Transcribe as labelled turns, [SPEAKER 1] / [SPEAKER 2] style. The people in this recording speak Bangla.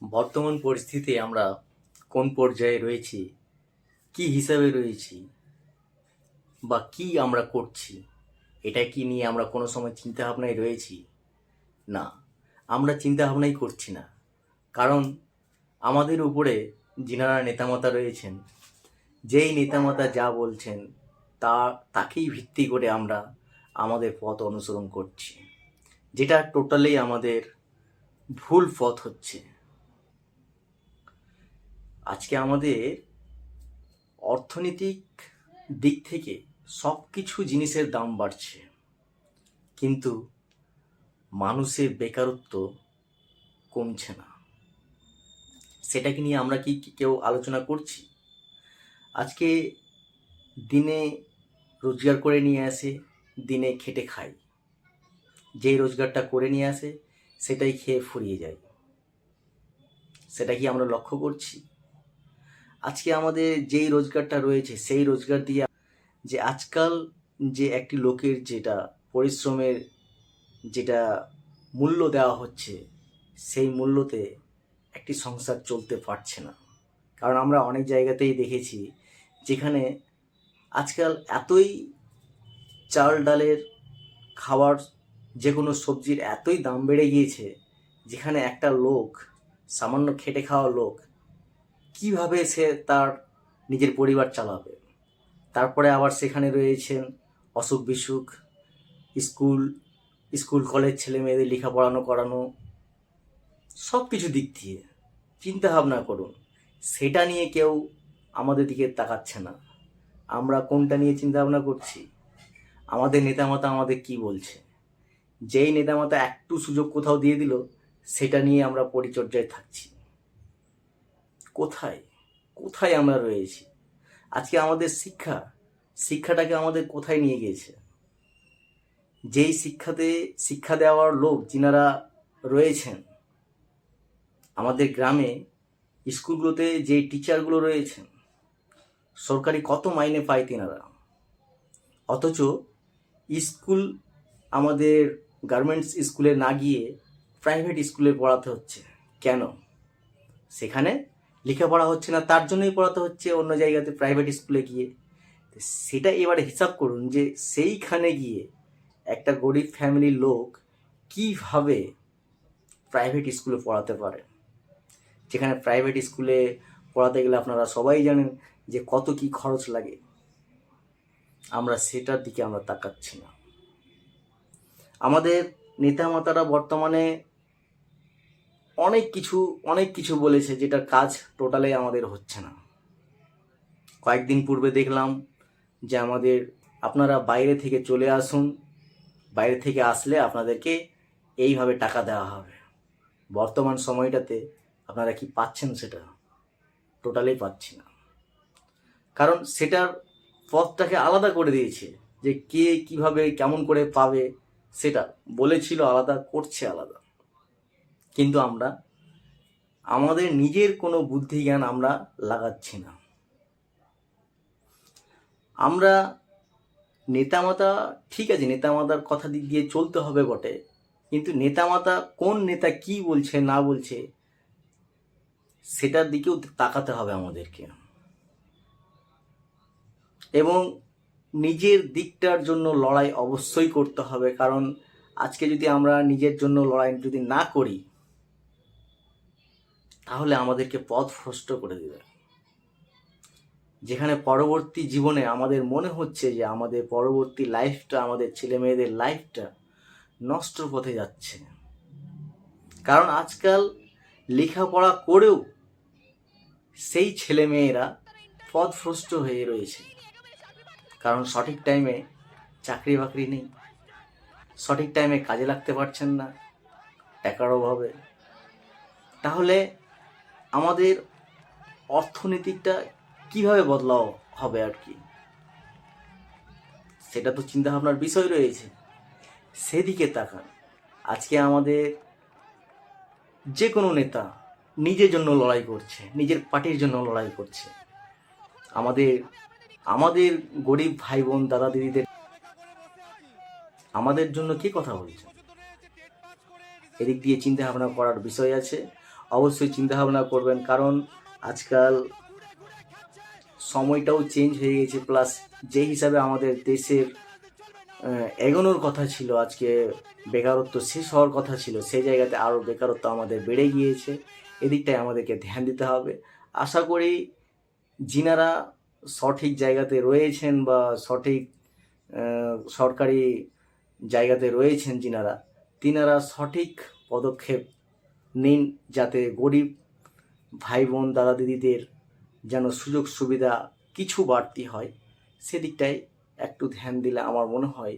[SPEAKER 1] বর্তমান পরিস্থিতিতে আমরা কোন পর্যায়ে রয়েছি, কি হিসাবে রয়েছি বা কি আমরা করছি, এটা কি নিয়ে আমরা কোনো সময় চিন্তা ভাবনায় রয়েছি? না, আমরা চিন্তা ভাবনাই করছি না। কারণ আমাদের উপরে যিনারা নেতামাতা রয়েছেন, যেই নেতামাতা যা বলছেন তাকেই ভিত্তি করে আমরা আমাদের পথ অনুসরণ করছি, যেটা টোটালি আমাদের ভুল পথ হচ্ছে। আজকে আমাদের অর্থনৈতিক দিক থেকে সব কিছু জিনিসের দাম বাড়ছে, কিন্তু মানুষের বেকারত্ব কমছে না। সেটাকে নিয়ে আমরা কি কেউ আলোচনা করছি? আজকে দিনে রোজগার করে নিয়ে আসে, দিনে খেটে খাই, যেই রোজগারটা করে নিয়ে আসে সেটাই খেয়ে ফুরিয়ে যায়। সেটা কি আমরা লক্ষ্য করছি? আজকে আমাদের যেই রোজগারটা রয়েছে সেই রোজগার দিয়ে যে আজকাল যে একটি লোকের যেটা পরিশ্রমের যেটা মূল্য দেওয়া হচ্ছে, সেই মূল্যতে একটি সংসার চলতে পারছে না। কারণ আমরা অনেক জায়গাতেই দেখেছি যেখানে আজকাল এতই চাল ডালের খাবার, যে কোনো সবজির এতই দাম বেড়ে গিয়েছে, যেখানে একটা লোক, সামান্য খেটে খাওয়া লোক, কিভাবে সে তার নিজের পরিবার চালাবে? তারপরে আবার সেখানে রয়েছেন অসুখ বিসুখ, স্কুল স্কুল কলেজ ছেলে মেয়েদের লেখাপড়ানো করানো, সব কিছু দিক দিয়ে চিন্তা ভাবনা করুন। সেটা নিয়ে কেউ আমাদের দিকে তাকাচ্ছে না। আমরা কোনটা নিয়ে চিন্তা ভাবনা করছি? আমাদের নেতামাতা আমাদের কি বলছে? যেই নেতামাতা একটু সুযোগ কোথাও দিয়ে দিল, সেটা নিয়ে আমরা পরিচর্যায় থাকছি। কোথায় কোথায় আমরা রয়েছি? আজকে আমাদের শিক্ষাটাকে আমাদের কোথায় নিয়ে গিয়েছে? যেই শিক্ষা দেওয়ার লোক যিনারা রয়েছেন, আমাদের গ্রামে স্কুলগুলোতে যে টিচারগুলো রয়েছেন, সরকারি কত মাইনে পায় তেনারা, অথচ স্কুল আমাদের গার্মেন্টস স্কুলে না গিয়ে প্রাইভেট স্কুলে পড়াতে হচ্ছে। কেন? সেখানে লেখাপড়া হচ্ছে না, তার জন্যই পড়াতে হচ্ছে অন্য জায়গাতে প্রাইভেট স্কুলে গিয়ে। সেটা এবারে হিসাব করুন যে সেইখানে গিয়ে একটা গরিব ফ্যামিলির লোক কিভাবে প্রাইভেট স্কুলে পড়াতে পারে। যেখানে প্রাইভেট স্কুলে পড়াতে গেলে আপনারা সবাই জানেন যে কত কি খরচ লাগে। আমরা সেটার দিকে আমরা তাকাচ্ছি না। আমাদের নেতামাতারা বর্তমানে অনেক কিছু বলেছে, যেটার কাজ টোটালি আমাদের হচ্ছে না। কয়েকদিন পূর্বে দেখলাম যে আপনারা বাইরে থেকে চলে আসুন, বাইরে থেকে আসলে আপনাদেরকে এইভাবে টাকা দেওয়া হবে। বর্তমান সময়টাতে আপনারা কি পাচ্ছেন? সেটা টোটালি পাচ্ছি না। কারণ সেটার পথটাকে আলাদা করে দিয়েছে, যে কে কিভাবে কেমন করে পাবে সেটা বলেছিল আলাদা, করছে আলাদা। কিন্তু আমরা আমাদের নিজের কোনো বুদ্ধি জ্ঞান আমরা লাগাচ্ছি না। আমরা নেতামাতা, ঠিক আছে, নেতামাতার কথা দিক দিয়ে চলতে হবে বটে, কিন্তু নেতামাতা কোন নেতা কি বলছে না বলছে সেটার দিকেও তাকাতে হবে আমাদেরকে, এবং নিজের দিকটার জন্য লড়াই অবশ্যই করতে হবে। কারণ আজকে যদি আমরা নিজের জন্য লড়াই যদি না করি, তাহলে আমাদেরকে পথভ্রষ্ট করে দেবে। যেখানে পরবর্তী জীবনে আমাদের মনে হচ্ছে যে আমাদের পরবর্তী লাইফটা, আমাদের ছেলে মেয়েদের লাইফটা নষ্ট পথে যাচ্ছে। কারণ আজকাল লেখাপড়া করেও সেই ছেলে মেয়েরা পথভ্রষ্ট হয়ে রয়েছে। কারণ সঠিক টাইমে চাকরি বাকরি নেই, সঠিক টাইমে কাজে লাগতে পারছেন না টাকার অভাবে। তাহলে আমাদের অর্থনীতিটা কিভাবে বদলাও হবে আর কি, সেটা তো চিন্তা ভাবনার বিষয় রয়েছে। সেদিকে তাকান। আজকে আমাদের যে কোনো নেতা নিজের জন্য লড়াই করছে, নিজের পার্টির জন্য লড়াই করছে। আমাদের আমাদের গরিব ভাই বোন দাদা দিদিদের আমাদের জন্য কি কথা বলছে? এদিক দিয়ে চিন্তা ভাবনা করার বিষয় আছে। অবশ্যই চিন্তাভাবনা করবেন, কারণ আজকাল সময়টাও চেঞ্জ হয়ে গেছে, প্লাস যে হিসাবে আমাদের দেশের এগোনোর কথা ছিল, আজকে বেকারত্ব শেষ হওয়ার কথা ছিল, সেই জায়গাতে আরও বেকারত্ব আমাদের বেড়ে গিয়েছে। এদিকটায় আমাদেরকে ধ্যান দিতে হবে। আশা করি যিনারা সঠিক জায়গাতে রয়েছেন বা সঠিক সরকারি জায়গাতে রয়েছেন তিনারা সঠিক পদক্ষেপ নিন, যাতে গরিব ভাই বোন দাদা দিদিদের যেন সুযোগ সুবিধা কিছু বাড়তি হয়, সেদিকটায় একটু ধ্যান দিলে আমার মনে হয়